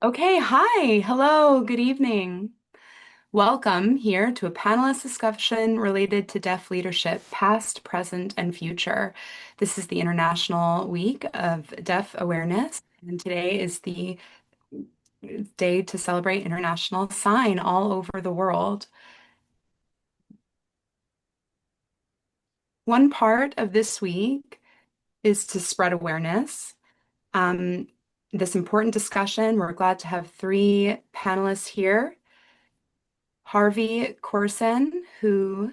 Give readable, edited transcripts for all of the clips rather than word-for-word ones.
Okay, hi, hello, good evening. Welcome here to a panelist discussion related to deaf leadership, past, present, and future. This is the International Week of Deaf Awareness, and today is the day to celebrate International Sign all over the world. One part of this week is to spread awareness. Um, this important discussion, we're glad to have three panelists here. Harvey Corson, who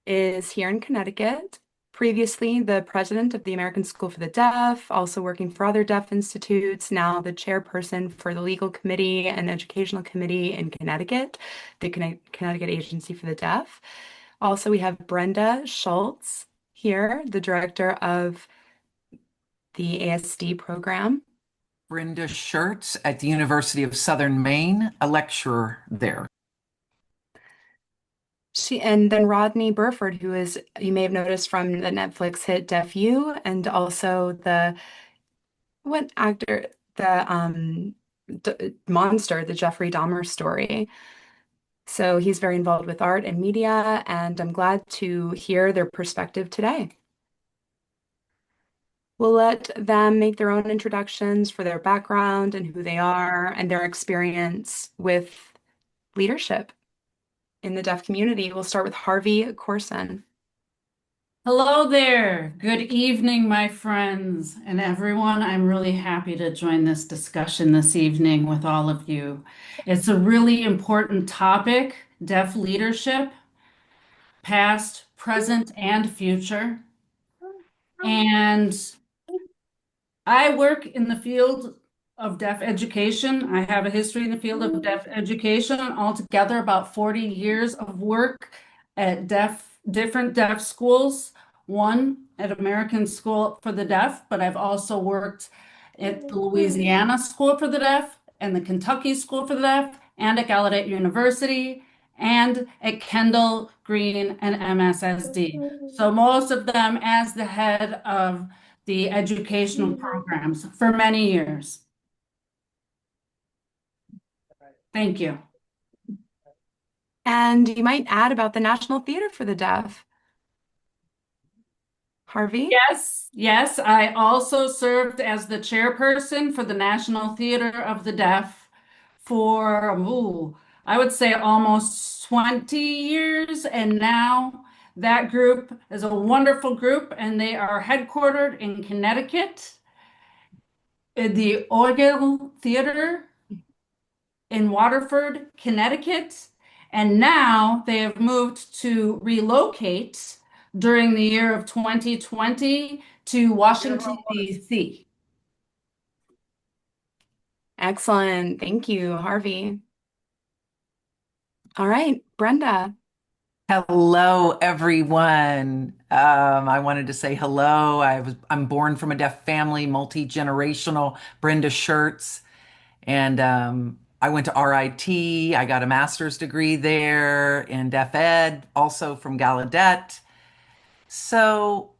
is here in Connecticut, previously the president of the American School for the Deaf, also working for other deaf institutes, now the chairperson for the Legal Committee and Educational Committee in Connecticut, the Connecticut Agency for the Deaf. Also, we have Brenda Schertz here, the director of the ASD program. Brenda Schertz at the University of Southern Maine, a lecturer there. And then Rodney Burford, who is, you may have noticed from the Netflix hit Deaf U, and also the what actor the D monster, the Jeffrey Dahmer story. So he's very involved with art and media, and I'm glad to hear their perspective today. We'll let them make their own introductions for their background and who they are and their experience with leadership in the deaf community. We'll start with Harvey Corson. Hello there. Good evening, my friends and everyone. I'm really happy to join this discussion this evening with all of you. It's a really important topic, deaf leadership, past, present, and future. And I work in the field of deaf education. I have a history in the field of deaf education, altogether about 40 years of work at different deaf schools, one at American School for the Deaf, but I've also worked at the Louisiana School for the Deaf and the Kentucky School for the Deaf and at Gallaudet University and at Kendall Green and MSSD. So most of them as the head of the educational programs for many years. Thank you. And you might add about the National Theater for the Deaf. Harvey? Yes, I also served as the chairperson for the National Theater of the Deaf for, I would say almost 20 years. And now that group is a wonderful group, and they are headquartered in Connecticut, in the Ogle Theater in Waterford, Connecticut, and now they have moved to relocate during the year of 2020 to Washington, D.C. Excellent. Thank you, Harvey. All right, Brenda. Hello, everyone. I wanted to say hello. I'm born from a deaf family, multi-generational, Brenda Schertz, and I went to RIT. I got a master's degree there in deaf ed, also from Gallaudet. So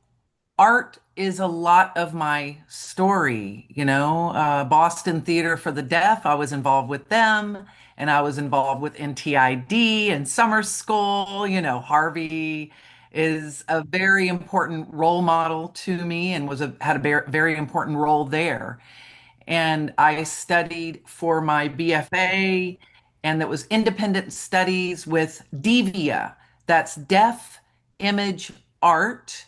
art is a lot of my story, Boston Theater for the Deaf, I was involved with them, and I was involved with NTID and summer school. Harvey is a very important role model to me and had a very important role there. And I studied for my BFA, and that was independent studies with DEVIA, that's deaf image art,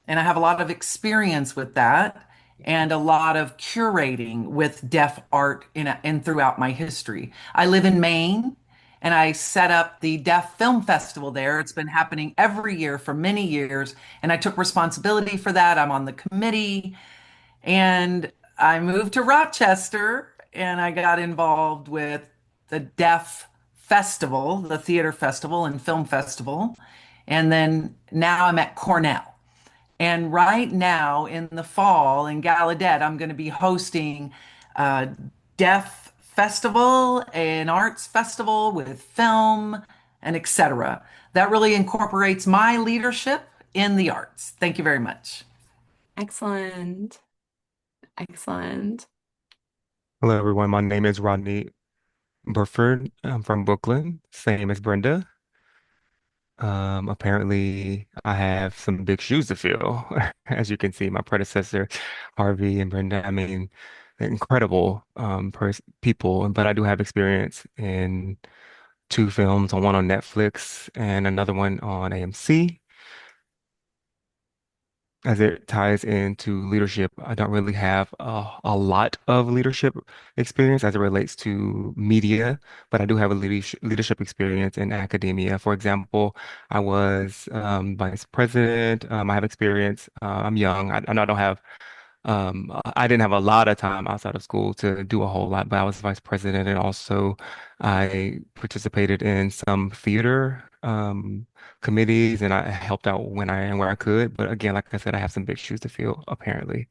and I have a lot of experience with that and a lot of curating with deaf art in throughout my history. I live in Maine and I set up the Deaf Film Festival there. It's been happening every year for many years, and I took responsibility for that. I'm on the committee, and I moved to Rochester and I got involved with the Deaf Festival, the theater festival and film festival. And then now I'm at Cornell. And right now in the fall in Gallaudet, I'm going to be hosting a deaf festival, an arts festival with film and etc. That really incorporates my leadership in the arts. Thank you very much. Excellent. Excellent. Hello, everyone. My name is Rodney Burford. I'm from Brooklyn, same as Brenda. Apparently, I have some big shoes to fill. As you can see, my predecessor, Harvey and Brenda, I mean, they're incredible pers people, but I do have experience in two films, one on Netflix and another one on AMC. As it ties into leadership, I don't really have a lot of leadership experience as it relates to media, but I do have a leadership experience in academia. For example, I was vice president. I have experience. I'm young. I know I don't have I didn't have a lot of time outside of school to do a whole lot, but I was vice president and also I participated in some theater committees and I helped out when I and where I could. But again, like I said, I have some big shoes to fill, apparently.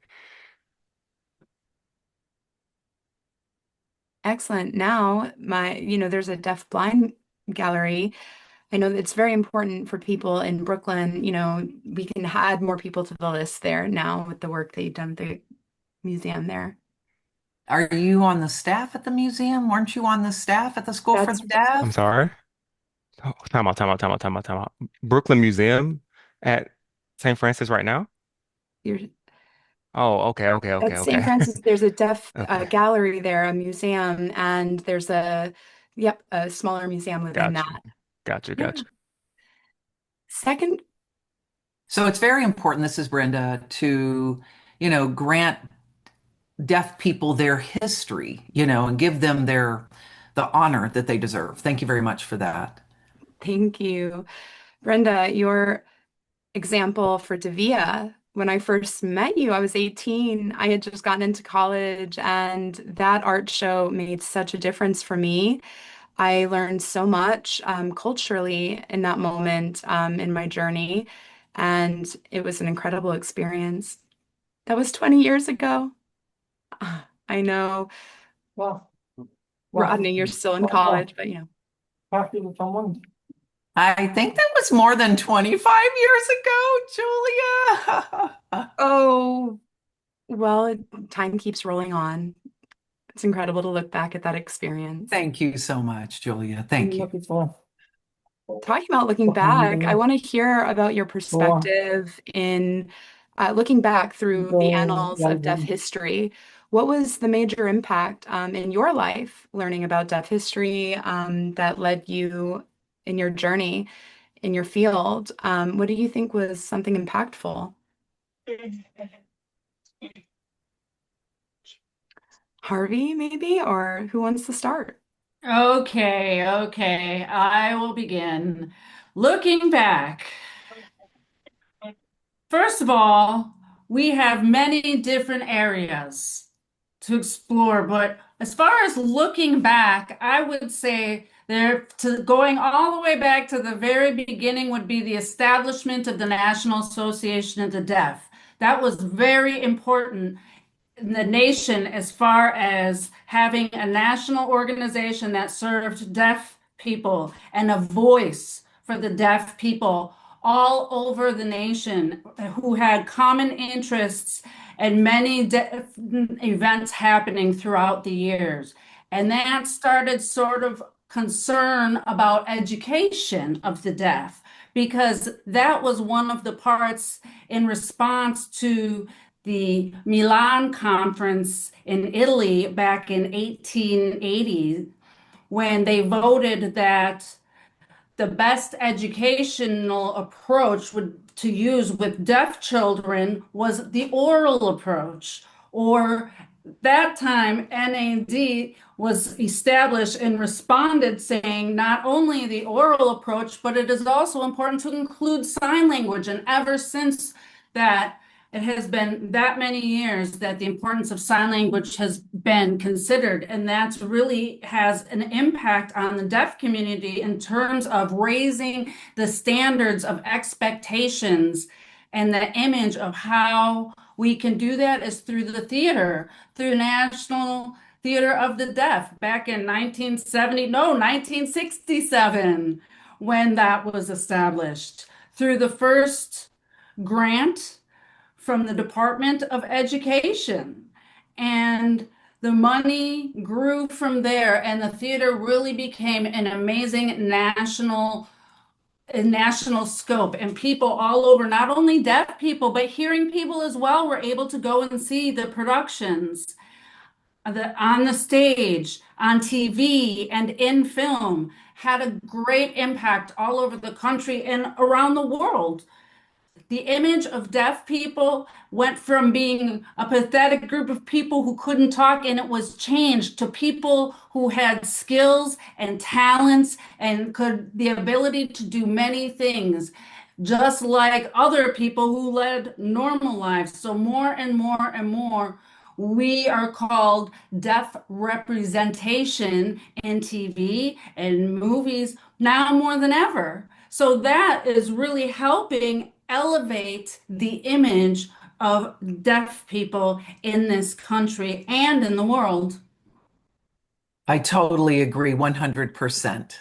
Excellent. Now, there's a deaf blind gallery. I know that it's very important for people in Brooklyn. We can add more people to the list there now with the work that you've done at the museum there. Are you on the staff at the museum? Weren't you on the staff at the School for That's the I'm Deaf? sorry. Oh, time out, time out, time out, time out, time out. Brooklyn Museum at St. Francis right now? your Oh, okay, okay, okay, At St. okay. Francis, there's a deaf Okay. gallery there, a museum, and there's a smaller museum within Got you. that. Got you, Yeah. got you. Second, So it's very important, this is Brenda, to, grant deaf people their history, and give them the honor that they deserve. Thank you very much for that. thank you, Brenda. Your example for Devia. When I first met you, I was 18. I had just gotten into college, and that art show made such a difference for me. I learned so much culturally in that moment in my journey, and it was an incredible experience. That was 20 years ago. I know, Rodney, you're still in college, but I think that was more than 25 years ago, Julia. oh, well, time keeps rolling on. It's incredible to look back at that experience. Thank you so much, Julia. Thank you. Talking about looking back, I want to hear about your perspective in looking back through the annals of deaf history. What was the major impact in your life learning about deaf history that led you in your journey in your field? What do you think was something impactful? Harvey, maybe, or who wants to start? Okay, okay, I will begin. Looking back, first of all, we have many different areas to explore, but as far as looking back, I would say going all the way back to the very beginning would be the establishment of the National Association of the Deaf. That was very important in the nation as far as having a national organization that served deaf people and a voice for the deaf people all over the nation who had common interests and many events happening throughout the years. And that started sort of concern about education of the deaf because that was one of the parts in response to the Milan conference in Italy back in 1880 when they voted that the best educational approach to use with deaf children was the oral approach, or that time NAD was established and responded saying not only the oral approach, but it is also important to include sign language. And ever since that, it has been that many years that the importance of sign language has been considered, and that's really has an impact on the deaf community in terms of raising the standards of expectations and the image of how we can do that is through the theater, through National Theater of the Deaf back in 1970, no, 1967, when that was established, through the first grant from the Department of Education. And The money grew from there, and the theater really became an amazing national scope. And people all over, not only deaf people, but hearing people as well, were able to go and see the productions on the stage, on TV, and in film. Had a great impact all over the country and around the world. The image of deaf people went from being a pathetic group of people who couldn't talk, and it was changed to people who had skills and talents and could the ability to do many things, just like other people who led normal lives. So more and more and more, we are called deaf representation in TV and movies now more than ever. So that is really helping elevate the image of deaf people in this country and in the world. I totally agree 100%.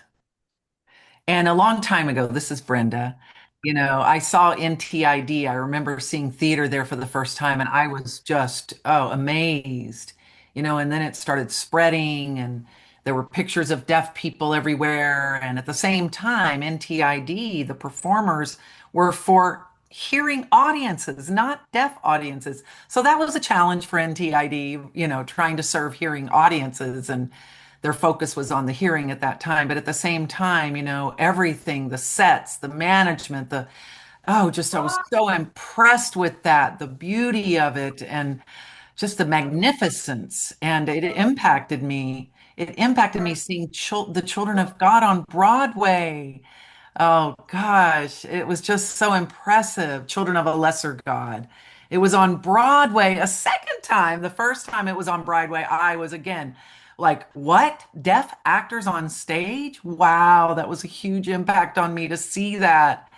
And a long time ago, this is Brenda, I saw NTID. I remember seeing theater there for the first time, and I was just, oh, amazed, and then it started spreading, and there were pictures of deaf people everywhere. And at the same time, NTID, the performers were for hearing audiences, not deaf audiences. So that was a challenge for NTID, trying to serve hearing audiences. And their focus was on the hearing at that time. But at the same time, everything, the sets, the management, oh, just I was so impressed with that, the beauty of it, and just the magnificence. And it impacted me. It impacted me seeing the Children of God on Broadway. Oh gosh, it was just so impressive. Children of a Lesser God. It was on Broadway a second time. The first time it was on Broadway, I was again like, what? Deaf actors on stage? Wow, that was a huge impact on me to see that.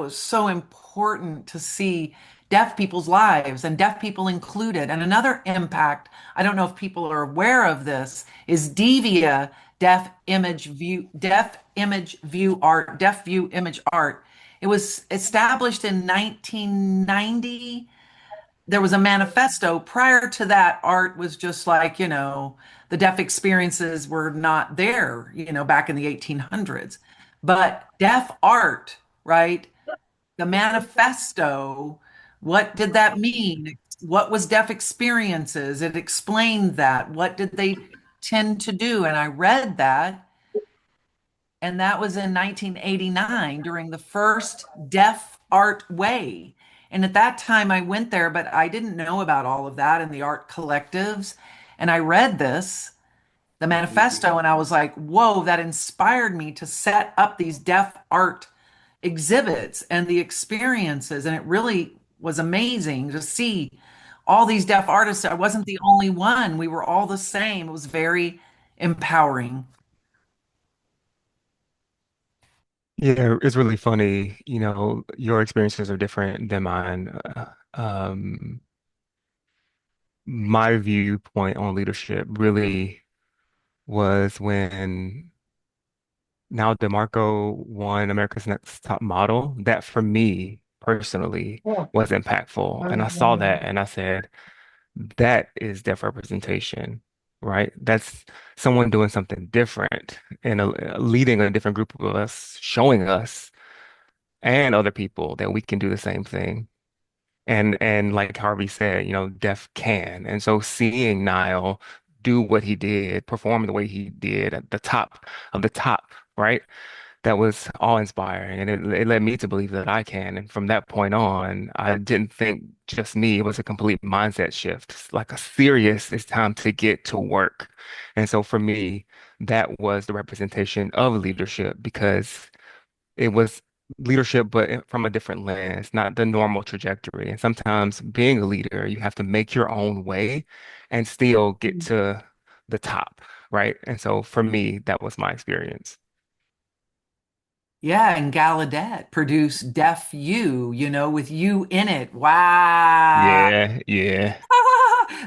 So important to see deaf people's lives and deaf people included. And another impact, I don't know if people are aware of this, is Devia, deaf view image art. It was established in 1990. There was a manifesto. Prior to that, art was just like, the deaf experiences were not there, back in the 1800s. But deaf art, right? The manifesto, what did that mean? What was deaf experiences? It explained that. What did they tend to do? And I read that, and that was in 1989 during the first Deaf Art Way. And at that time, I went there, but I didn't know about all of that and the art collectives. And I read this, the manifesto, and I was like, whoa, that inspired me to set up these deaf art exhibits and the experiences. And it really was amazing to see all these deaf artists. I wasn't the only one, we were all the same. It was very empowering. Yeah, it's really funny. Your experiences are different than mine. My viewpoint on leadership really was when now DeMarco won America's Next Top Model. That for me personally was impactful. And I saw that and I said, that is deaf representation, right? That's someone doing something different and leading a different group of us, showing us and other people that we can do the same thing. And like Harvey said, deaf can. And so seeing Niall do what he did, perform the way he did at the top of the top, right? That was awe-inspiring, and it led me to believe that I can. And from that point on, I didn't think just me. It was a complete mindset shift. It's like a serious, it's time to get to work. And so for me, that was the representation of leadership because it was leadership, but from a different lens, not the normal trajectory. And sometimes being a leader, you have to make your own way and still get to the top, right? And so for me, that was my experience. Yeah, and Gallaudet produced Deaf U, with you in it. Wow. Yeah, yeah.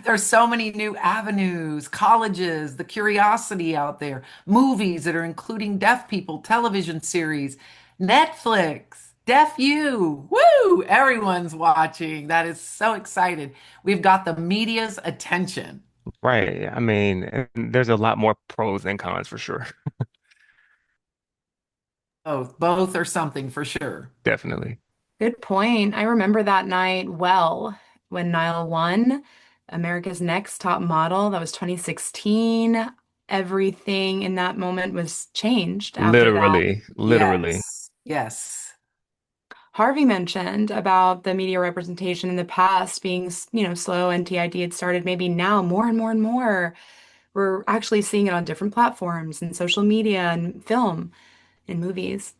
There's so many new avenues, colleges, the curiosity out there, movies that are including deaf people, television series, Netflix, Deaf U. Woo! Everyone's watching. That is so excited. We've got the media's attention. Right. I mean, and there's a lot more pros than cons for sure. Both are something for sure. Definitely. Good point. I remember that night well when Niall won America's Next Top Model. That was 2016. Everything in that moment was changed after that. Literally, literally. Yes, yes. Harvey mentioned about the media representation in the past being, slow. NTID had started maybe now more and more and more. We're actually seeing it on different platforms and social media and film and movies.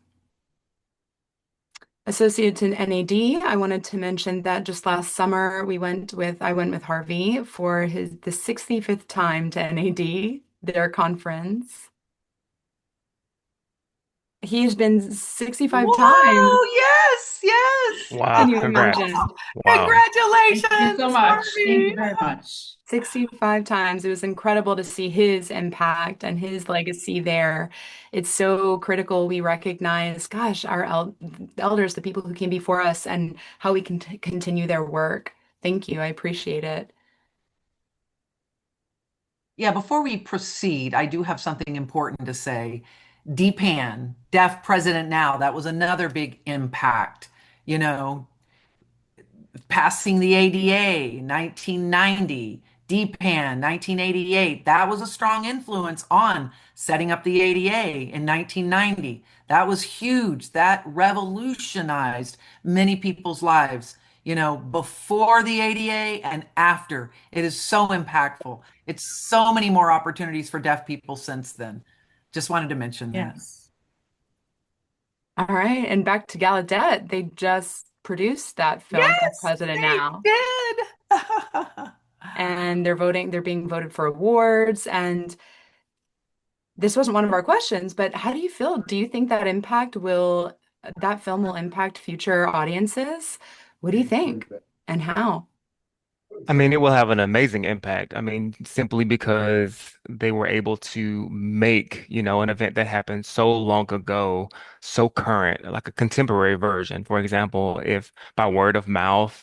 Associated to NAD, I wanted to mention that just last summer I went with Harvey for the 65th time to NAD, their conference. He's been 65 times. Whoa, yes, yes. Can Wow, you congrats. imagine? Wow. Thank you so Congratulations, much. Thank Harvey. you very much. 65 times. It was incredible to see his impact and his legacy there. It's so critical we recognize, gosh, our elders, the people who came before us, and how we can continue their work. Thank you. I appreciate it. Yeah, before we proceed, I do have something important to say. DPAN, Deaf President Now, that was another big impact. You know, passing the ADA, 1990, DPAN, 1988. That was a strong influence on setting up the ADA in 1990. That was huge. That revolutionized many people's lives, before the ADA and after. It is so impactful. It's so many more opportunities for deaf people since then. Just wanted to mention that. Yes. All right. And back to Gallaudet. They just produced that film, Deaf Yes, President they Now. did. And they're being voted for awards. And this wasn't one of our questions, but how do you feel? Do you think that film will impact future audiences? What do you think? And how? I mean, it will have an amazing impact. I mean, simply because they were able to make, an event that happened so long ago, so current, like a contemporary version. For example, if by word of mouth,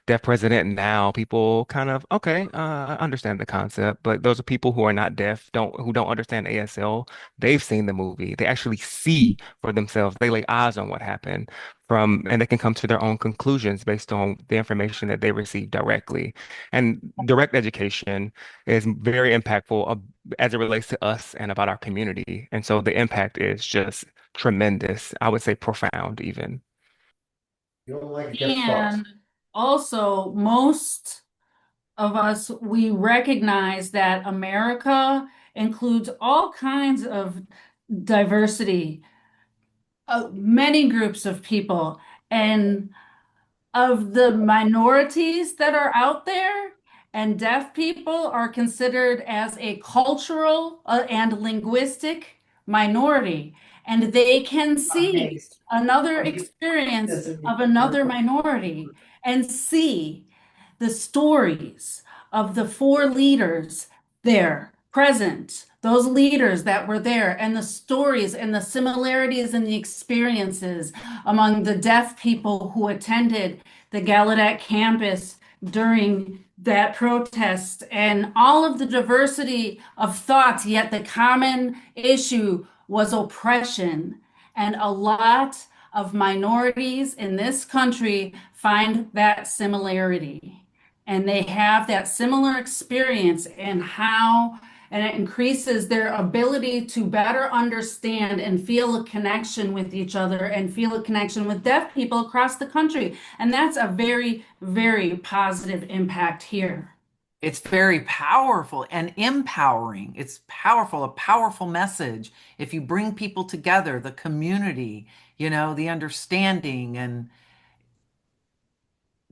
deaf president now, people kind of, okay, I understand the concept, but those are people who are not deaf, who don't understand ASL. They've seen the movie. They actually see for themselves. They lay eyes on what happened and they can come to their own conclusions based on the information that they receive directly. And direct education is very impactful as it relates to us and about our community. And so the impact is just tremendous. I would say profound even. And also, most of us, we recognize that America includes all kinds of diversity, many groups of people. And of the minorities that are out there, and deaf people are considered as a cultural and linguistic minority, and they can see another experience of another minority and see the stories of the four leaders there present, those leaders that were there, and the stories and the similarities and the experiences among the deaf people who attended the Gallaudet campus during that protest, and all of the diversity of thoughts, yet the common issue was oppression. And a lot of minorities in this country find that similarity, and they have that similar experience, and it increases their ability to better understand and feel a connection with each other and feel a connection with deaf people across the country. And that's a very, very positive impact here. It's very powerful and empowering. It's powerful, a powerful message. If you bring people together, the community, the understanding and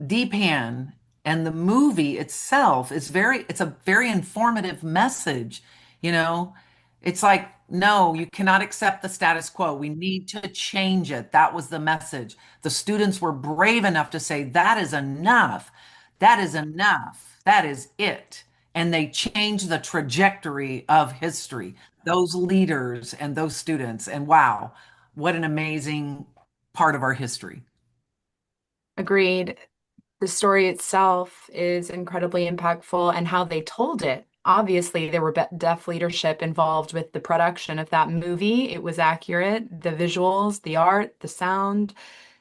Deepan and the movie itself it's a very informative message, you know. It's like, no, you cannot accept the status quo. We need to change it. That was the message. The students were brave enough to say, that is enough. That is enough. That is it. And they changed the trajectory of history, those leaders and those students. And wow, what an amazing part of our history. Agreed. The story itself is incredibly impactful, and how they told it obviously there were deaf leadership involved with the production of that movie. It was accurate. The visuals, the art, the sound,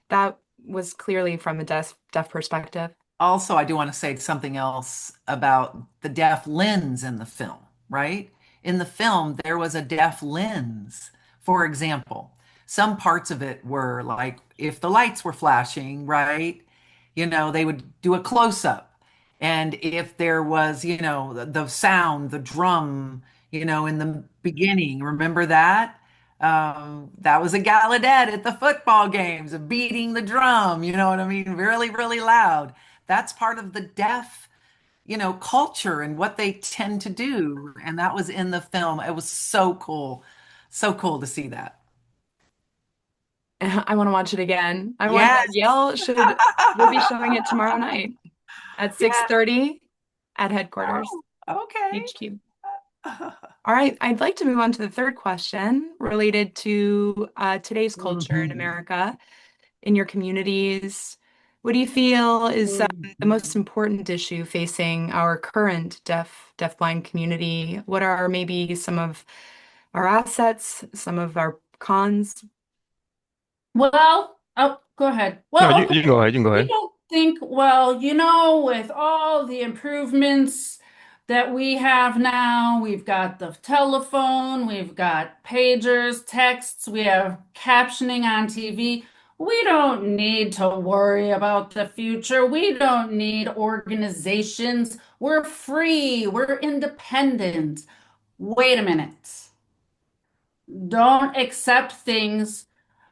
that was clearly from a deaf perspective. Also, I do want to say something else about the deaf lens in the film, right? In the film, there was a deaf lens. For example, some parts of it were like if the lights were flashing, right? They would do a close up. And if there was, the sound, the drum, in the beginning, remember that? That was a Gallaudet at the football games, beating the drum, you know what I mean? Really, really loud. That's part of the deaf, culture and what they tend to do. And that was in the film. It was so cool. So cool to see that. I want to watch it again. I want Yes. Yale should we'll be showing it tomorrow night at Yeah. 6:30 at headquarters, Oh, okay. HQ. All right, I'd like to move on to the third question related to today's culture in Mhm. America, in your communities. What do you feel is the most important issue facing our current deafblind community? What are maybe some of our assets, some of our cons? Well, oh, go ahead. No, Well, you can go okay. ahead. You can go I ahead. don't think, well, with all the improvements that we have now, we've got the telephone, we've got pagers, texts, we have captioning on TV. We don't need to worry about the future. We don't need organizations. We're free. We're independent. Wait a minute. Don't accept things,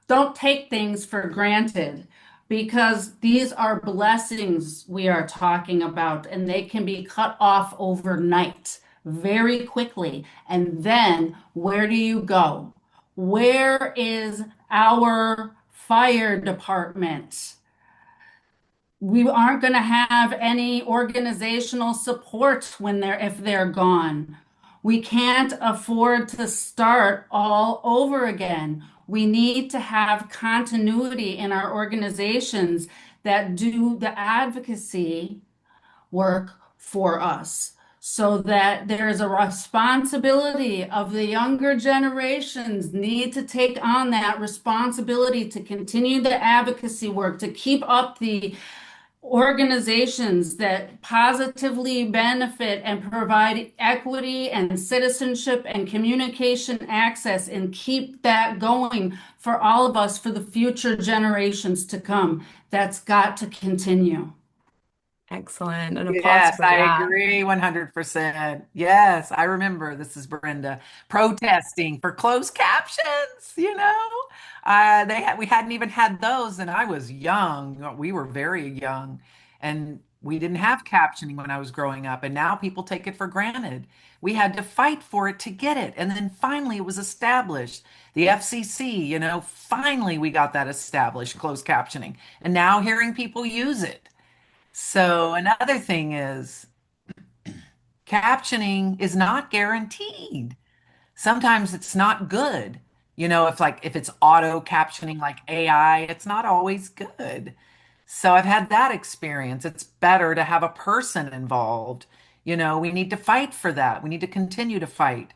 don't take things for granted because these are blessings we are talking about, and they can be cut off overnight very quickly. And then where do you go? Where is our fire department? We aren't going to have any organizational support when they're if they're gone. We can't afford to start all over again. We need to have continuity in our organizations that do the advocacy work for us so that there is a responsibility of the younger generations need to take on that responsibility to continue the advocacy work, to keep up the organizations that positively benefit and provide equity and citizenship and communication access and keep that going for all of us for the future generations to come. That's got to continue. Excellent. An applause Yes, for I that. agree 100%. Yes, I remember this is Brenda protesting for closed captions, we hadn't even had those and I was young. We were very young and we didn't have captioning when I was growing up and now people take it for granted. We had to fight for it to get it and then finally it was established. The FCC, finally we got that established, closed captioning. And now hearing people use it. So another thing is captioning is not guaranteed. Sometimes it's not good. If it's auto captioning like AI, it's not always good. So I've had that experience. It's better to have a person involved. We need to fight for that. We need to continue to fight.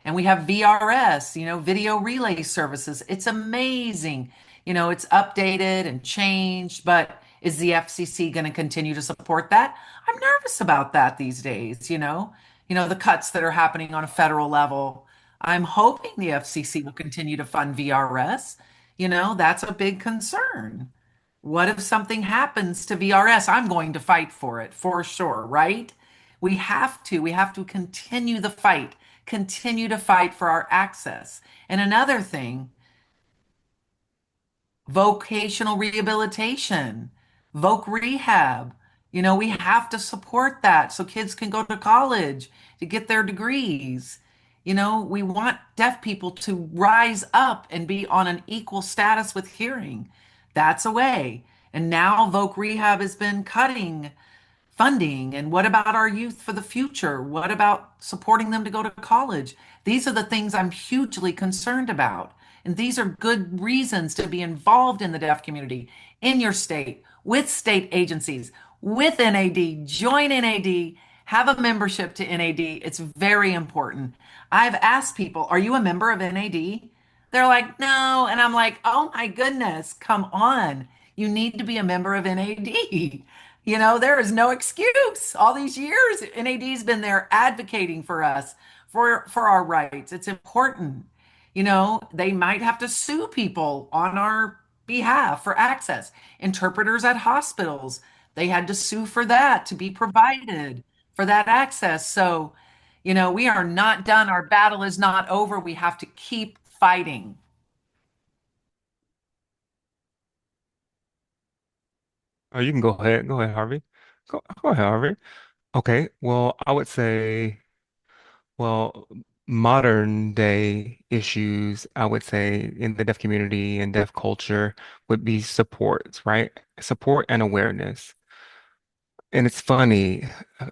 And we have VRS, video relay services. It's amazing. It's updated and changed, but is the FCC going to continue to support that? I'm nervous about that these days, the cuts that are happening on a federal level. I'm hoping the FCC will continue to fund VRS. That's a big concern. What if something happens to VRS? I'm going to fight for it for sure, right? We have to continue to fight for our access. And another thing, vocational rehabilitation, voc rehab. We have to support that so kids can go to college to get their degrees. We want deaf people to rise up and be on an equal status with hearing. That's a way. And now voc rehab has been cutting funding. And what about our youth for the future? What about supporting them to go to college? These are the things I'm hugely concerned about. And these are good reasons to be involved in the deaf community in your state, with state agencies, with NAD, join NAD, Have a membership to NAD. It's very important. I've asked people, are you a member of NAD? They're like, no. And I'm like, oh my goodness, come on. You need to be a member of NAD. You know, there is no excuse. All these years, NAD's been there advocating for us, for our rights. It's important. You know, they might have to sue people on our behalf for access. Interpreters at hospitals, they had to sue for that to be provided for that access. So, you know, we are not done. Our battle is not over. We have to keep fighting. Oh, you can go ahead. Go ahead, Harvey. Go ahead, Harvey. Okay. Well, I would say, well, modern day issues, I would say in the deaf community and deaf culture would be supports, right? Support and awareness. And it's funny,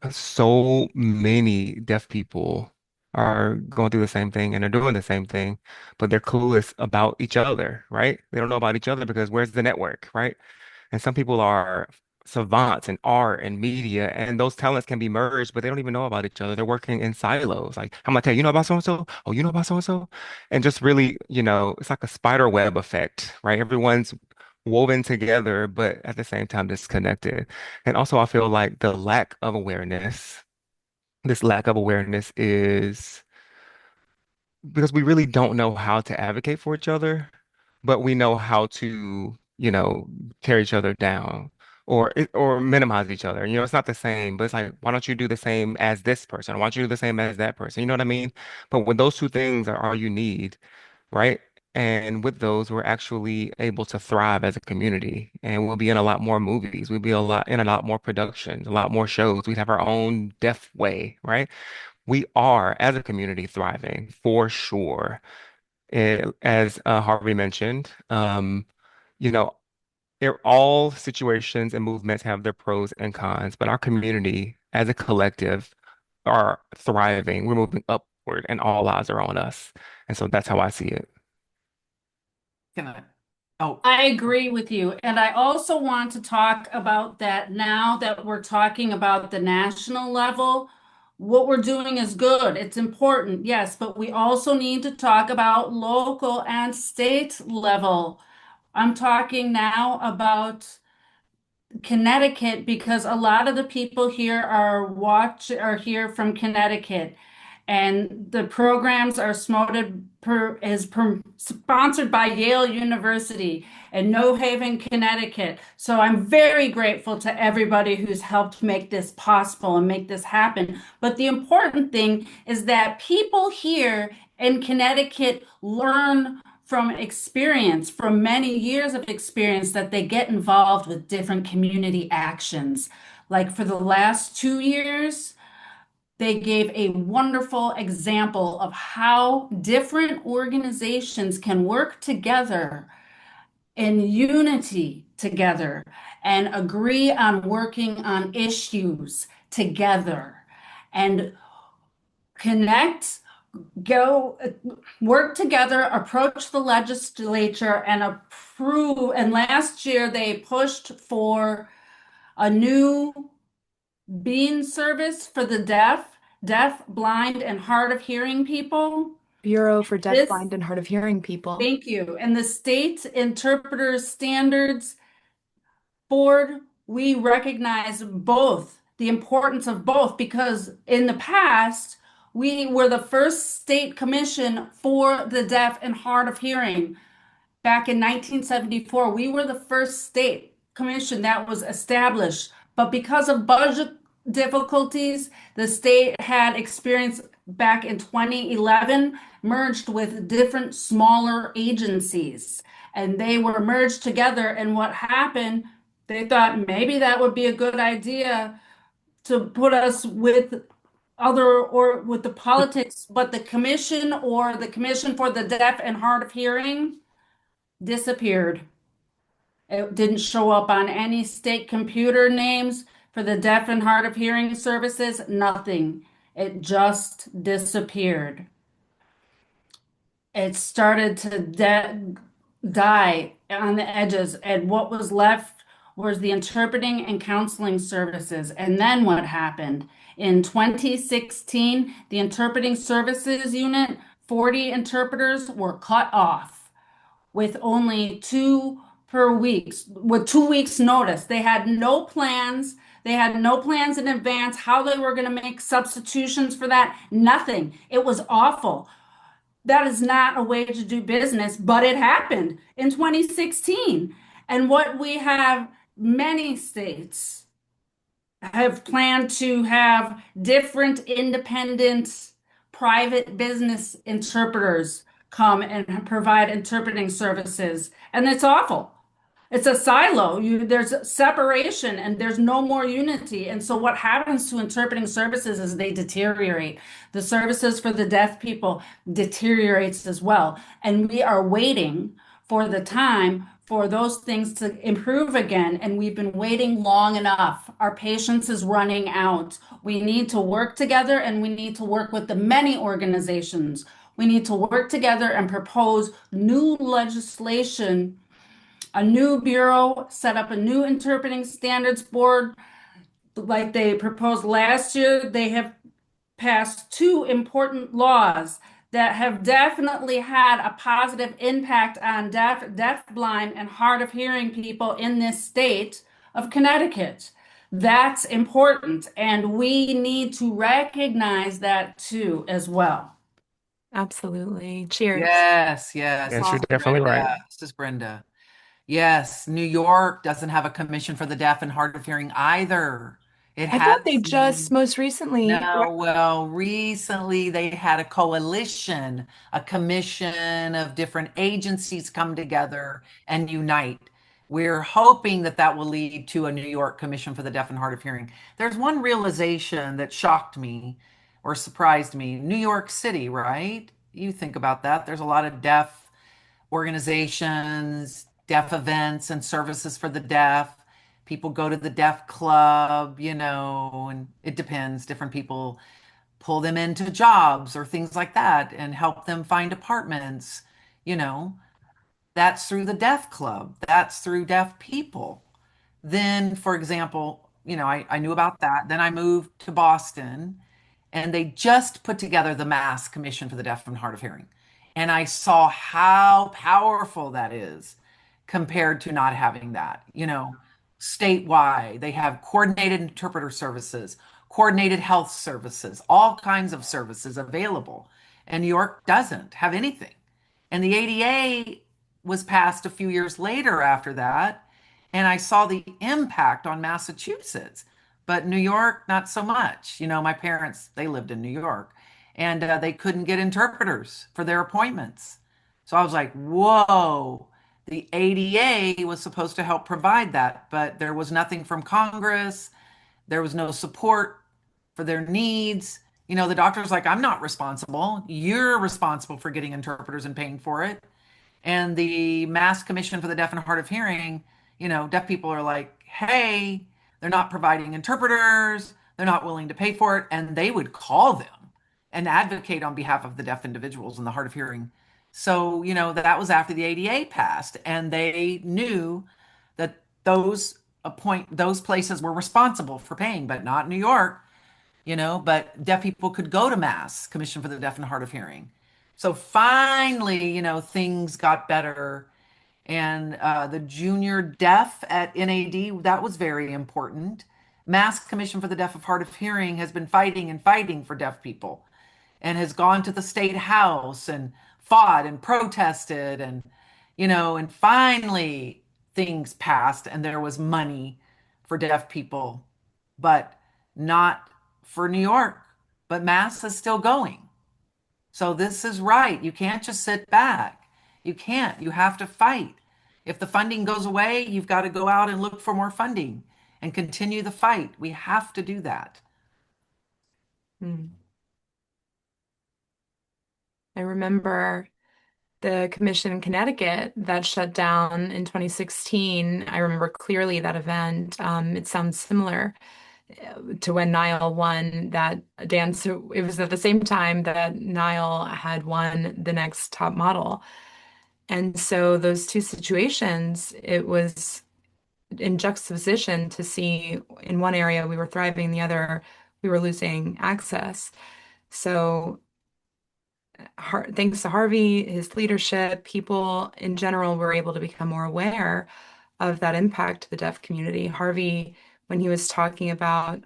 so many deaf people are going through the same thing and they're doing the same thing, but they're clueless about each other, right? They don't know about each other because where's the network, right? And some people are savants in art and media, and those talents can be merged, but they don't even know about each other. They're working in silos. Like, I'm gonna tell you, you know about so and so? Oh, you know about so and so? And just really, it's like a spider web effect, right? Everyone's woven together, but at the same time disconnected. And also, I feel like this lack of awareness is because we really don't know how to advocate for each other, but we know how to, tear each other down or minimize each other. It's not the same, but it's like, why don't you do the same as this person? Why don't you do the same as that person? You know what I mean? But when those two things are all you need, right? And with those, we're actually able to thrive as a community, and we'll be in a lot more movies. We'll be a lot more productions, a lot more shows. We'd have our own deaf way, right? We are, as a community, thriving for sure. As Harvey mentioned, you know, all situations and movements have their pros and cons, but our community, as a collective, are thriving. We're moving upward, and all eyes are on us. And so that's how I see it. Can I? Oh, I agree with you. And I also want to talk about that now that we're talking about the national level. What we're doing is good. It's important, yes, but we also need to talk about local and state level. I'm talking now about Connecticut because a lot of the people here are here from Connecticut, and the programs are sponsored by Yale University and New Haven, Connecticut. So I'm very grateful to everybody who's helped make this possible and make this happen. But the important thing is that people here in Connecticut learn from experience, from many years of experience, that they get involved with different community actions. Like for the last 2 years, they gave a wonderful example of how different organizations can work together in unity together and agree on working on issues together and connect, go work together, approach the legislature and approve. And last year they pushed for a new bean service for the deaf, blind, and hard of hearing people. Bureau for Deaf, This, Blind, and Hard of Hearing People. thank you. And the state interpreters standards board, we recognize both, the importance of both, because in the past, we were the first state commission for the deaf and hard of hearing. Back in 1974, we were the first state commission that was established. But because of budget difficulties, the state had experienced back in 2011, merged with different smaller agencies. And they were merged together. And what happened, they thought maybe that would be a good idea to put us with other or with the politics, but the commission or the commission for the deaf and hard of hearing disappeared. It didn't show up on any state computer names for the deaf and hard of hearing services, nothing. It just disappeared. It started to die on the edges, and what was left was the interpreting and counseling services. And then what happened? In 2016, the interpreting services unit, 40 interpreters were cut off with only two per week, with 2 weeks notice. They had no plans. They had no plans in advance how they were going to make substitutions for that. Nothing. It was awful. That is not a way to do business, but it happened in 2016. And what we have, many states have planned to have different independent private business interpreters come and provide interpreting services. And it's awful. It's a silo. There's separation and there's no more unity. And so what happens to interpreting services is they deteriorate. The services for the deaf people deteriorates as well. And we are waiting for the time for those things to improve again. And we've been waiting long enough. Our patience is running out. We need to work together and we need to work with the many organizations. We need to work together and propose new legislation, a new bureau, set up a new interpreting standards board like they proposed last year. They have passed two important laws that have definitely had a positive impact on deaf, blind, and hard of hearing people in this state of Connecticut. That's important, and we need to recognize that too as well. Absolutely. Cheers. Yes, yes. Yes, This you're is definitely Brenda. right. This is Brenda. Yes, New York doesn't have a commission for the deaf and hard of hearing either. It I thought they has just most recently, no, well, recently they had a coalition, a commission of different agencies come together and unite. We're hoping that that will lead to a New York Commission for the Deaf and Hard of Hearing. There's one realization that shocked me or surprised me. New York City, right? You think about that. There's a lot of deaf organizations, deaf events, and services for the deaf. People go to the deaf club, and it depends. Different people pull them into jobs or things like that and help them find apartments. You know, that's through the deaf club, that's through deaf people. Then, for example, I knew about that. Then I moved to Boston and they just put together the Mass Commission for the Deaf and Hard of Hearing. And I saw how powerful that is compared to not having that. Statewide, they have coordinated interpreter services, coordinated health services, all kinds of services available. And New York doesn't have anything. And the ADA was passed a few years later after that. And I saw the impact on Massachusetts, but New York, not so much. My parents, they lived in New York and they couldn't get interpreters for their appointments. So I was like, whoa, the ADA was supposed to help provide that, but there was nothing from Congress. There was no support for their needs. The doctor's like, I'm not responsible. You're responsible for getting interpreters and paying for it. And the Mass Commission for the Deaf and Hard of Hearing, deaf people are like, hey, they're not providing interpreters, they're not willing to pay for it. And they would call them and advocate on behalf of the deaf individuals and the hard of hearing. So, that was after the ADA passed, and they knew that those places were responsible for paying, but not New York. But deaf people could go to Mass Commission for the Deaf and Hard of Hearing. So finally, things got better. And the junior deaf at NAD, that was very important. Mass Commission for the Deaf of Hard of Hearing has been fighting and fighting for deaf people and has gone to the state house and fought and protested and finally things passed and there was money for deaf people, but not for New York. But Mass is still going. So this is right. You can't just sit back. You can't. You have to fight. If the funding goes away, you've got to go out and look for more funding and continue the fight. We have to do that. Hmm. I remember the commission in Connecticut that shut down in 2016. I remember clearly that event. It sounds similar to when Niall won that dance. So it was at the same time that Niall had won the next top model. And so those two situations, it was in juxtaposition to see in one area we were thriving, the other we were losing access. So thanks to Harvey, his leadership, people in general were able to become more aware of that impact to the deaf community. Harvey, when he was talking about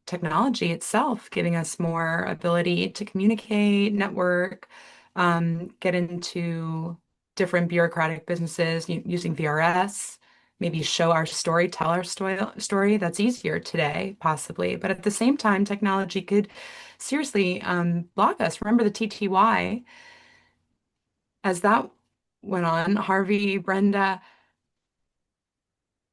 technology itself, giving us more ability to communicate, network, get into different bureaucratic businesses using VRS, maybe show our story, tell our story. That's easier today, possibly. But at the same time, technology could seriously block us. Remember the TTY as that went on, Harvey, Brenda,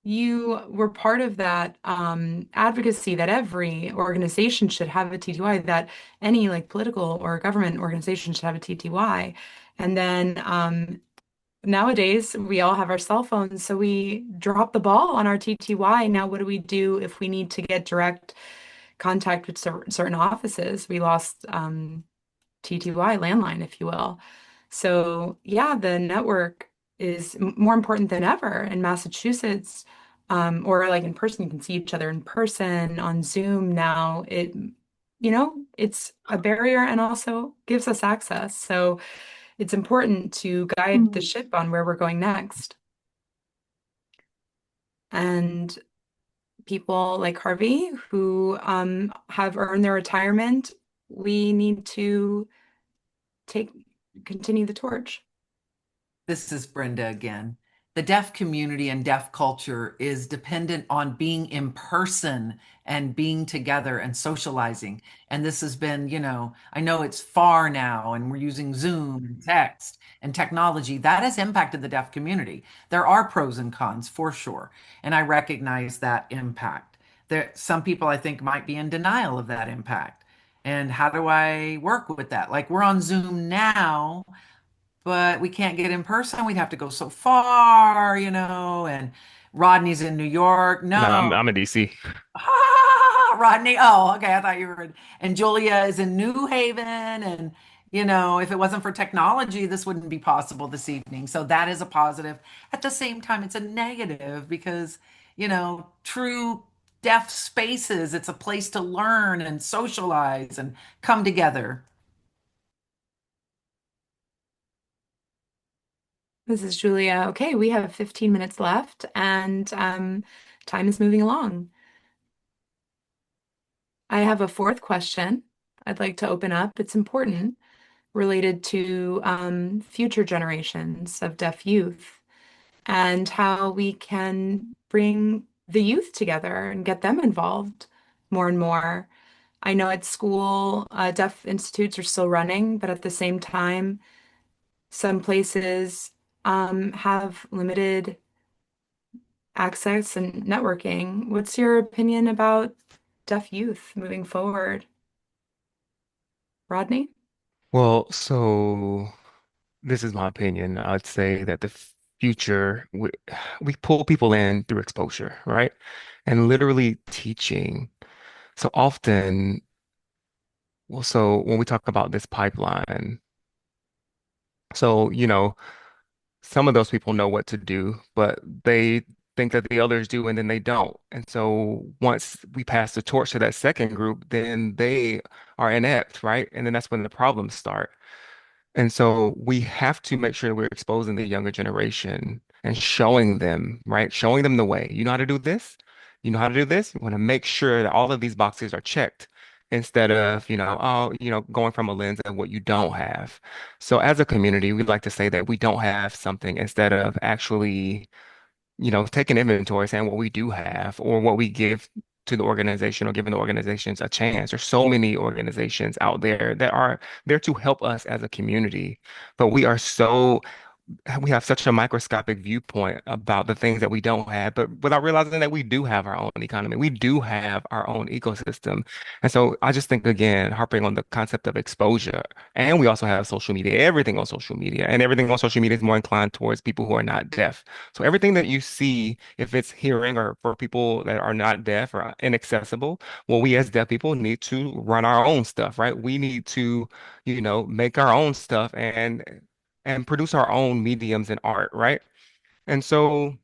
you were part of that advocacy that every organization should have a TTY, that any like political or government organization should have a TTY. And then nowadays we all have our cell phones, so we drop the ball on our TTY. Now, what do we do if we need to get direct contact with certain offices? We lost TTY landline, if you will. So yeah, the network is more important than ever in Massachusetts, or like in person. You can see each other in person on Zoom now. It's a barrier and also gives us access. So it's important to guide the Mm. ship on where we're going next. And people like Harvey who have earned their retirement, we need to take continue the torch. This is Brenda again. The deaf community and deaf culture is dependent on being in person and being together and socializing. And this has been, I know it's far now and we're using Zoom and text and technology. That has impacted the deaf community. There are pros and cons for sure. And I recognize that impact. Some people I think might be in denial of that impact. And how do I work with that? Like we're on Zoom now, but we can't get in person. We'd have to go so far, and Rodney's in New York. No, No. I'm in DC. Rodney. Oh, okay. I thought you were. And Julia is in New Haven. And, if it wasn't for technology, this wouldn't be possible this evening. So that is a positive. At the same time, it's a negative because, true deaf spaces, it's a place to learn and socialize and come together. This is Julia. Okay, we have 15 minutes left and time is moving along. I have a fourth question I'd like to open up. It's important, related to future generations of deaf youth and how we can bring the youth together and get them involved more and more. I know at school, deaf institutes are still running, but at the same time, some places have limited access and networking. What's your opinion about deaf youth moving forward? Rodney? Well, so this is my opinion. I'd say that the future, we pull people in through exposure, right? And literally teaching. So often, well, so when we talk about this pipeline, so, some of those people know what to do, but they think that the others do and then they don't. And so once we pass the torch to that second group, then they are inept, right? And then that's when the problems start. And so we have to make sure we're exposing the younger generation and showing them, right? Showing them the way. You know how to do this? You know how to do this? You want to make sure that all of these boxes are checked instead of, going from a lens of what you don't have. So as a community, we like to say that we don't have something instead of actually taking inventory, saying what we do have or what we give to the organization or giving the organizations a chance. There's so many organizations out there that are there to help us as a community, but we have such a microscopic viewpoint about the things that we don't have, but without realizing that we do have our own economy. We do have our own ecosystem. And so I just think, again, harping on the concept of exposure, and we also have social media, everything on social media, and everything on social media is more inclined towards people who are not deaf. So everything that you see, if it's hearing or for people that are not deaf or inaccessible, well, we as deaf people need to run our own stuff, right? We need to, make our own stuff and produce our own mediums in art, right? And so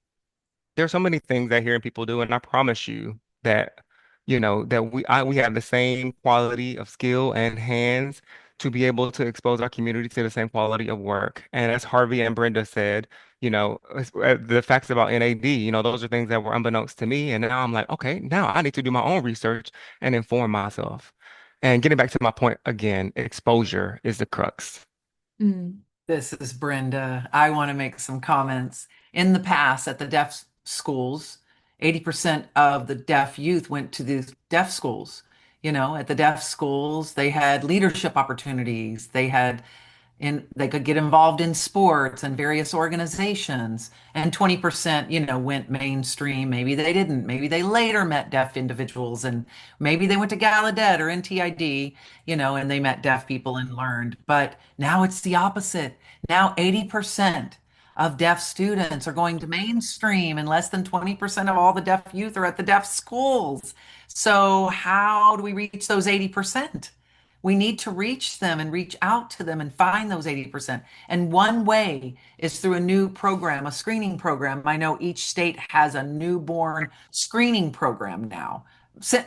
there's so many things that hearing people do, and I promise you that that we have the same quality of skill and hands to be able to expose our community to the same quality of work. And as Harvey and Brenda said, the facts about NAD, those are things that were unbeknownst to me. And now I'm like, okay, now I need to do my own research and inform myself. And getting back to my point again, exposure is the crux. Mm. This is Brenda. I want to make some comments. In the past, at the deaf schools, 80% of the deaf youth went to the deaf schools. At the deaf schools, they had leadership opportunities. They could get involved in sports and various organizations. And 20%, went mainstream. Maybe they didn't. Maybe they later met deaf individuals, and maybe they went to Gallaudet or NTID, and they met deaf people and learned. But now it's the opposite. Now 80% of deaf students are going to mainstream, and less than 20% of all the deaf youth are at the deaf schools. So how do we reach those 80%? We need to reach them and reach out to them and find those 80%. And one way is through a new program, a screening program. I know each state has a newborn screening program now,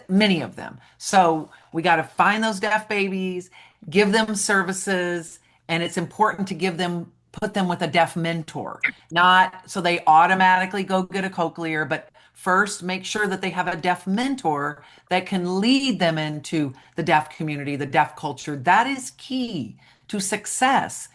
many of them. So we got to find those deaf babies, give them services, and it's important to put them with a deaf mentor, not so they automatically go get a cochlear, but first make sure that they have a deaf mentor that can lead them into the deaf community, the deaf culture. That is key to success,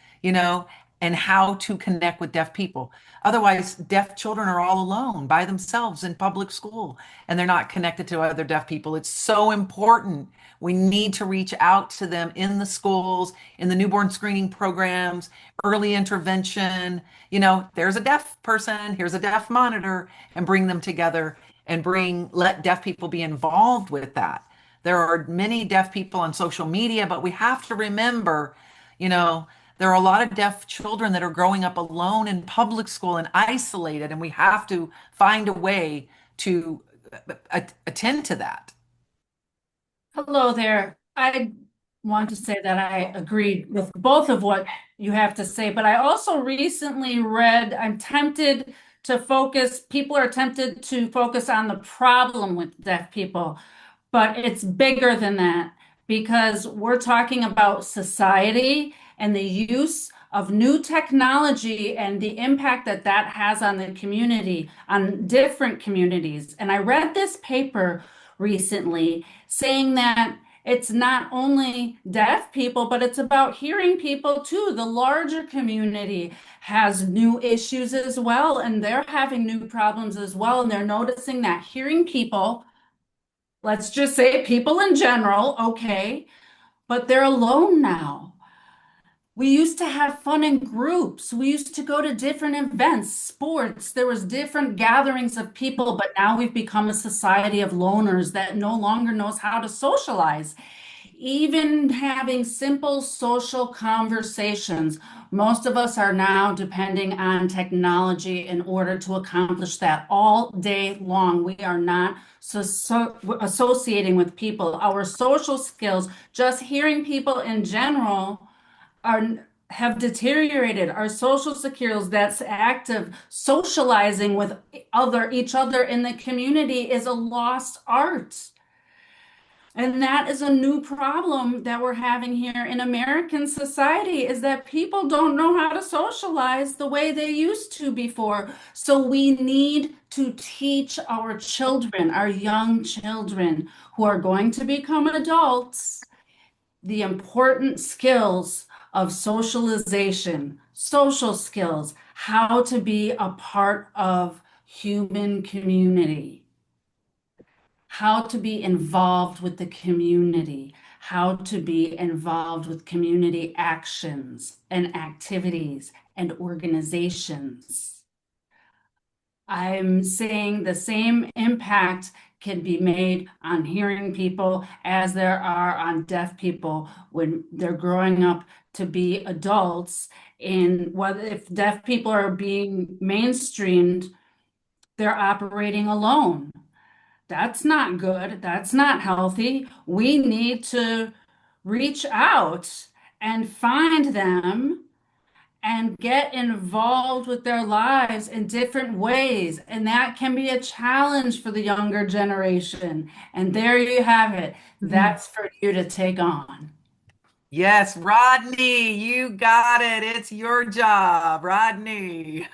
and how to connect with deaf people. Otherwise, deaf children are all alone by themselves in public school and they're not connected to other deaf people. It's so important. We need to reach out to them in the schools, in the newborn screening programs, early intervention. There's a deaf person, here's a deaf monitor, and bring them together and let deaf people be involved with that. There are many deaf people on social media, but we have to remember, there are a lot of deaf children that are growing up alone in public school and isolated, and we have to find a way to attend to that. Hello there. I want to say that I agreed with both of what you have to say, but I also recently read, people are tempted to focus on the problem with deaf people, but it's bigger than that because we're talking about society and the use of new technology and the impact that that has on the community, on different communities. And I read this paper recently saying that it's not only deaf people, but it's about hearing people too. The larger community has new issues as well, and they're having new problems as well. And they're noticing that hearing people, let's just say people in general, okay, but they're alone now. We used to have fun in groups. We used to go to different events, sports. There was different gatherings of people, but now we've become a society of loners that no longer knows how to socialize. Even having simple social conversations, most of us are now depending on technology in order to accomplish that all day long. We are not associating with people. Our social skills, just hearing people in general, have deteriorated. Our social skills, that's active socializing with each other in the community, is a lost art. And that is a new problem that we're having here in American society, is that people don't know how to socialize the way they used to before. So we need to teach our children, our young children who are going to become adults, the important skills of socialization, social skills, how to be a part of human community, how to be involved with the community, how to be involved with community actions and activities and organizations. I'm saying the same impact can be made on hearing people as there are on deaf people when they're growing up to be adults. And whether if deaf people are being mainstreamed, they're operating alone. That's not good. That's not healthy. We need to reach out and find them and get involved with their lives in different ways. And that can be a challenge for the younger generation. And there you have it. Mhm. That's for you to take on. Yes, Rodney, you got it. It's your job, Rodney.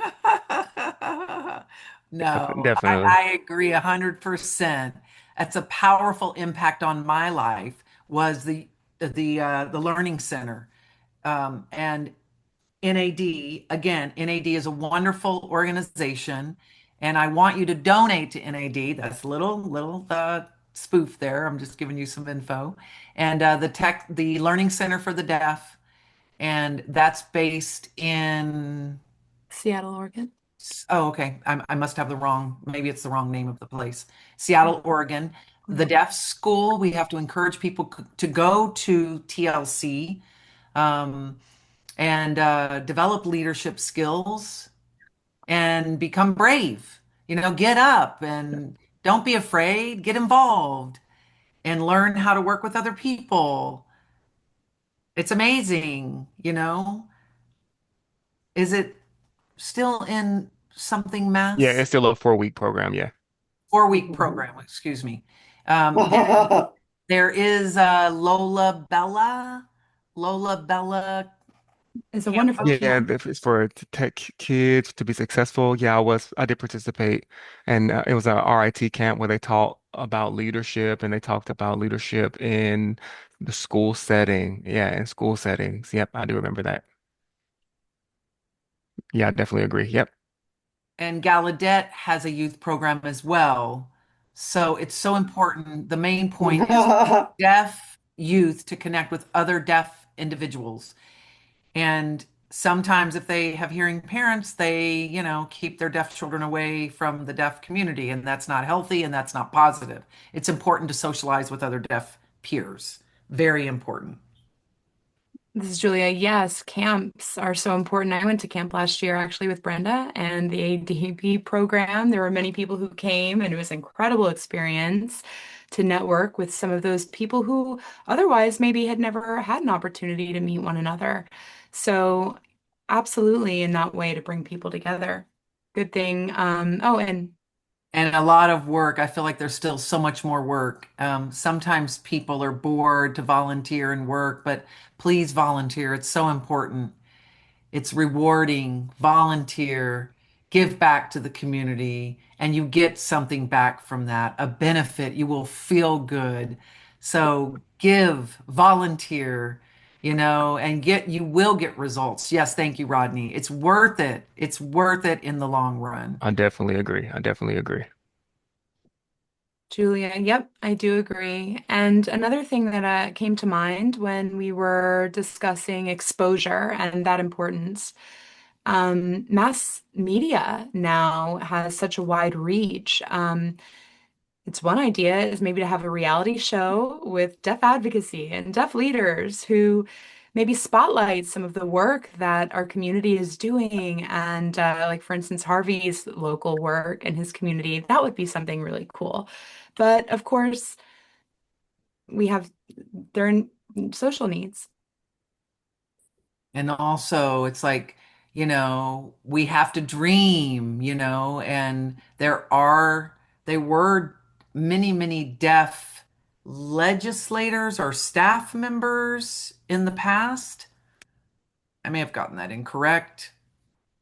No, Definitely. I agree 100%. That's a powerful impact on my life was the Learning Center. And NAD, again, NAD is a wonderful organization, and I want you to donate to NAD. That's a little spoof there. I'm just giving you some info. And the Learning Center for the Deaf, and that's based in. Seattle, Oregon. Oh, okay. I must have the wrong. Maybe it's the wrong name of the place. Seattle, Oregon. The Deaf School. We have to encourage people to go to TLC. Um, and develop leadership skills and become brave. Get up and don't be afraid, get involved and learn how to work with other people. It's amazing, Is it still in something Yeah, mass? it's still a 4-week program. Yeah. 4-week program, excuse me. And there is Lola Bella. Lola Bella It's a Camp. wonderful Yeah, camp. if it's for to tech kids to be successful. Yeah, I did participate, and it was a RIT camp where they taught about leadership, and they talked about leadership in the school setting. Yeah, in school settings. Yep, I do remember that. Yeah, I definitely agree. Yep. And Gallaudet has a youth program as well. So it's so important. The main point is deaf youth to connect with other deaf individuals. And sometimes if they have hearing parents, they, keep their deaf children away from the deaf community, and that's not healthy and that's not positive. It's important to socialize with other deaf peers. Very important. This is Julia. Yes, camps are so important. I went to camp last year actually with Brenda and the ADP program. There were many people who came, and it was an incredible experience to network with some of those people who otherwise maybe had never had an opportunity to meet one another. So, absolutely in that way to bring people together. Good thing. Oh, and And a lot of work. I feel like there's still so much more work. Sometimes people are bored to volunteer and work, but please volunteer. It's so important. It's rewarding. Volunteer, give back to the community, and you get something back from that, a benefit. You will feel good. So give, volunteer, and you will get results. Yes, thank you, Rodney. It's worth it. It's worth it in the long run. I definitely agree. I definitely agree. Julia, yep, I do agree. And another thing that came to mind when we were discussing exposure and that importance, mass media now has such a wide reach. It's one idea is maybe to have a reality show with deaf advocacy and deaf leaders who maybe spotlight some of the work that our community is doing. And like, for instance, Harvey's local work and his community, that would be something really cool. But of course, we have their social needs. And also, it's like, we have to dream, and there were many, many deaf legislators or staff members in the past. I may have gotten that incorrect.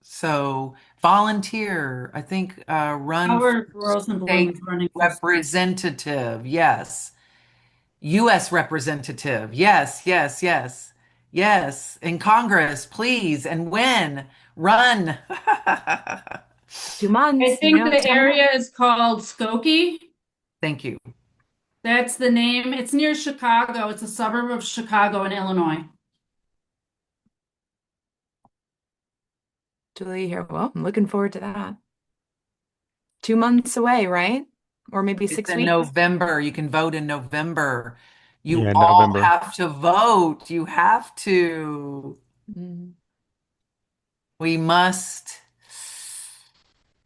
So, volunteer, I think, run for Howard Rosenblum state is running for state. representative. Yes. U.S. representative. Yes, yes, yes, yes. In Congress, please, and when. Run. 2 months, I think it's the coming up. area is called Skokie. Thank you. That's the name. It's near Chicago. It's a suburb of Chicago in Illinois. Julie here. Well, I'm looking forward to that. 2 months away, right? Or maybe It's six in weeks. November. You can vote in November. You Yeah, all November. have to vote. You have to. Mm. We must,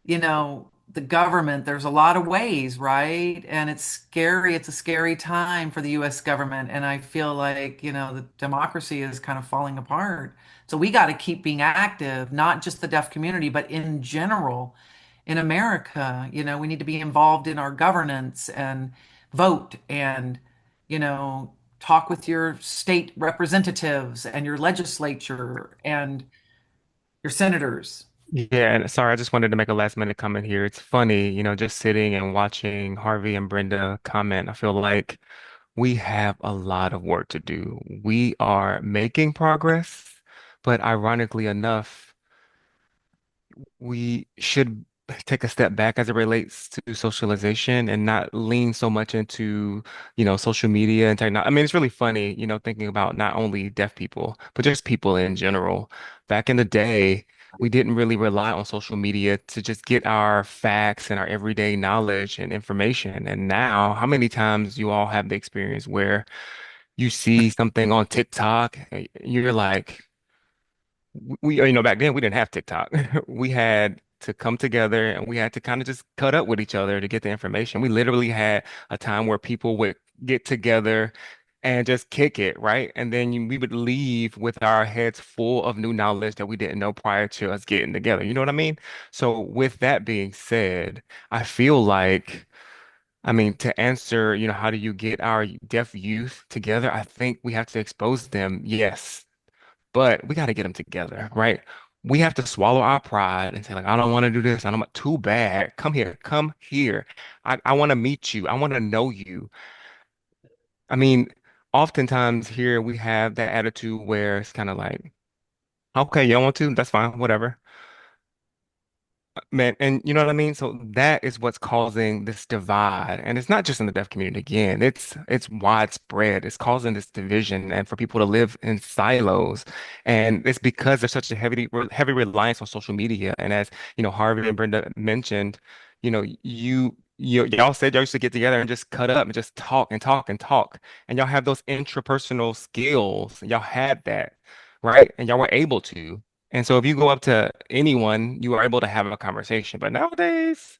you know, the government, there's a lot of ways, right? And it's scary. It's a scary time for the US government. And I feel like, the democracy is kind of falling apart. So we got to keep being active, not just the deaf community, but in general in America. We need to be involved in our governance and vote and, talk with your state representatives and your legislature and your senators. Yeah, and sorry, I just wanted to make a last minute comment here. It's funny, just sitting and watching Harvey and Brenda comment. I feel like we have a lot of work to do. We are making progress, but ironically enough, we should take a step back as it relates to socialization and not lean so much into, social media and technology. I mean, it's really funny, thinking about not only deaf people, but just people in general. Back in the day, we didn't really rely on social media to just get our facts and our everyday knowledge and information. And now, how many times you all have the experience where you see something on TikTok, and you're like, back then we didn't have TikTok. We had to come together and we had to kind of just cut up with each other to get the information. We literally had a time where people would get together and just kick it, right? And then we would leave with our heads full of new knowledge that we didn't know prior to us getting together. You know what I mean? So with that being said, I feel like, I mean, to answer, how do you get our deaf youth together? I think we have to expose them, yes, but we got to get them together, right? We have to swallow our pride and say, like, I don't want to do this. I don't want, too bad. Come here. Come here. I want to meet you. I want to know you. I mean, oftentimes here we have that attitude where it's kind of like, okay, you don't want to? That's fine, whatever. Man, and you know what I mean? So that is what's causing this divide. And it's not just in the deaf community again. It's widespread. It's causing this division and for people to live in silos. And it's because there's such a heavy reliance on social media. And as, Harvey and Brenda mentioned, y'all said y'all used to get together and just cut up and just talk and talk and talk. And y'all have those intrapersonal skills. Y'all had that, right? And y'all were able to. And so if you go up to anyone, you are able to have a conversation. But nowadays,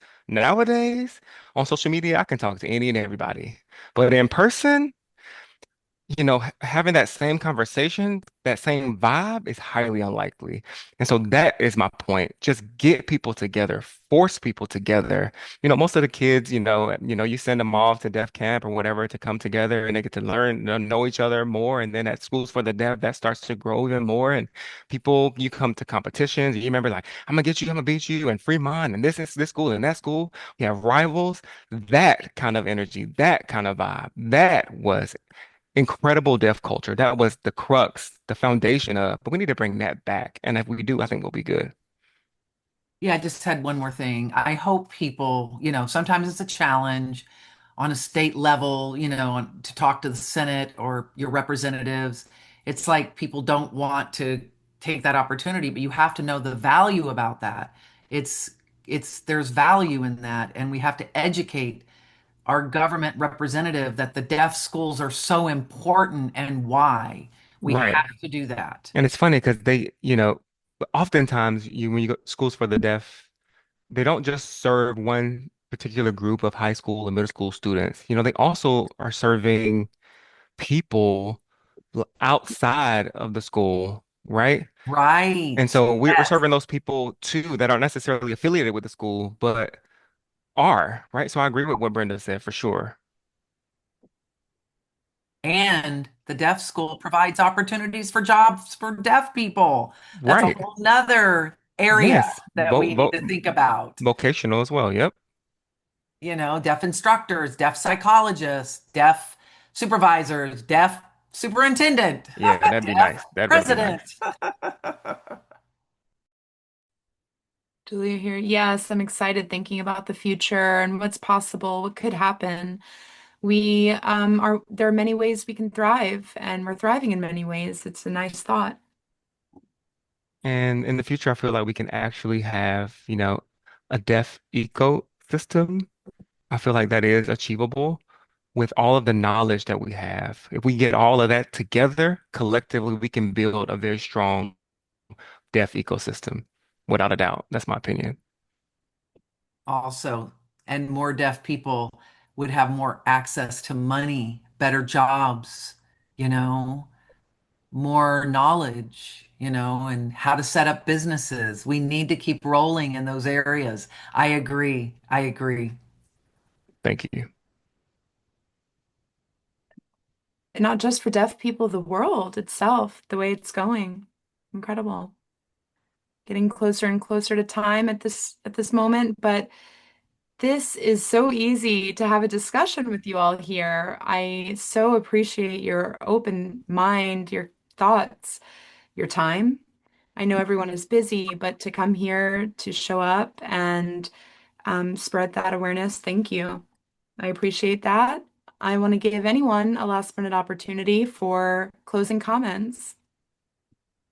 on social media, I can talk to any and everybody. But in person, having that same conversation, that same vibe is highly unlikely. And so that is my point. Just get people together, force people together. Most of the kids, you send them off to deaf camp or whatever to come together and they get to learn, know each other more. And then at schools for the deaf, that starts to grow even more. And people, you come to competitions, and you remember like, I'm gonna get you, I'm gonna beat you, and Fremont, and this is this school and that school. You have rivals. That kind of energy, that kind of vibe, that was incredible deaf culture. That was the crux, the foundation of, but we need to bring that back. And if we do, I think we'll be good. Yeah, I just had one more thing. I hope people, sometimes it's a challenge on a state level, to talk to the Senate or your representatives. It's like people don't want to take that opportunity, but you have to know the value about that. It's there's value in that, and we have to educate our government representative that the deaf schools are so important and why. We Right. have to do that. And it's funny because they, oftentimes when you go to schools for the deaf, they don't just serve one particular group of high school and middle school students. They also are serving people outside of the school, right? And Right. so we're serving those people too that aren't necessarily affiliated with the school, but are, right? So I agree with what Brenda said for sure. And the deaf school provides opportunities for jobs for deaf people. That's a Right. whole nother area Yes. that we need to think about. Vocational as well. Yep. Deaf instructors, deaf psychologists, deaf supervisors, deaf superintendent, Yeah, that'd be deaf nice. That would be president. nice. Julia here. Yes, I'm excited thinking about the future and what's possible, what could happen. We there are many ways we can thrive, and we're thriving in many ways. It's a nice thought. And in the future, I feel like we can actually have, a deaf ecosystem. I feel like that is achievable with all of the knowledge that we have. If we get all of that together, collectively, we can build a very strong deaf ecosystem, without a doubt. That's my opinion. also, and more deaf people would have more access to money, better jobs, you know, more knowledge, and how to set up businesses. We need to keep rolling in those areas. I agree. I agree. Thank you. And not just for deaf people, the world itself, the way it's going. Incredible. Getting closer and closer to time at this moment, but this is so easy to have a discussion with you all here. I so appreciate your open mind, your thoughts, your time. I know everyone is busy, but to come here to show up and spread that awareness, thank you. I appreciate that. I want to give anyone a last minute opportunity for closing comments.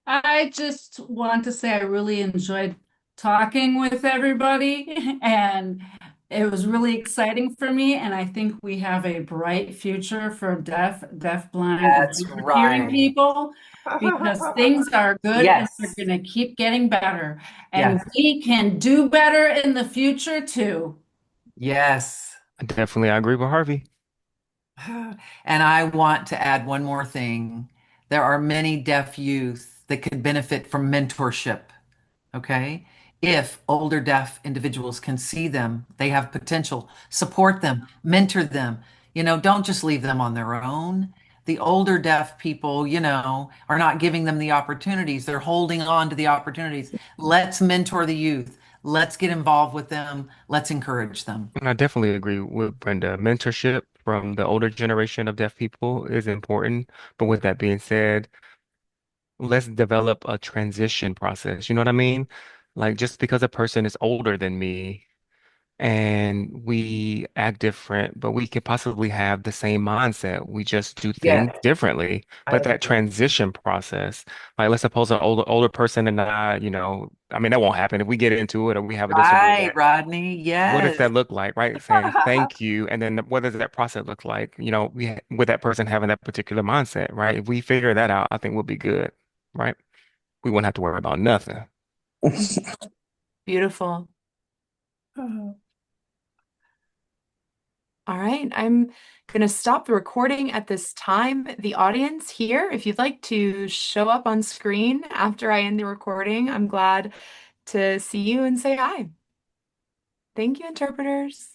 I just want to say I really enjoyed talking with everybody, and it was really exciting for me. And I think we have a bright future for deaf, blind, and That's hard of hearing right. people because things are good and they're Yes. going to keep getting better. And Yes. we can do better in the future too. Yes. Definitely, I agree with Harvey. And I want to add one more thing. There are many deaf youth that could benefit from mentorship. Okay. If older deaf individuals can see them, they have potential, support them, mentor them. Don't just leave them on their own. The older deaf people, are not giving them the opportunities. They're holding on to the opportunities. Let's mentor the youth. Let's get involved with them. Let's encourage them. And I definitely agree with Brenda. Mentorship from the older generation of deaf people is important. But with that being said, let's develop a transition process. You know what I mean? Like just because a person is older than me and we act different, but we could possibly have the same mindset. We just do Yes, things differently. I But that agree. transition process, like let's suppose an older person and I, I mean that won't happen if we get into it or we have a Right, disagreement. Rodney. What does Yes. that look like, right? Saying thank you, and then what does that process look like? With that person having that particular mindset, right? If we figure that out, I think we'll be good, right? We won't have to worry about nothing. Beautiful. All right, I'm going to stop the recording at this time. The audience here, if you'd like to show up on screen after I end the recording, I'm glad to see you and say hi. Thank you, interpreters.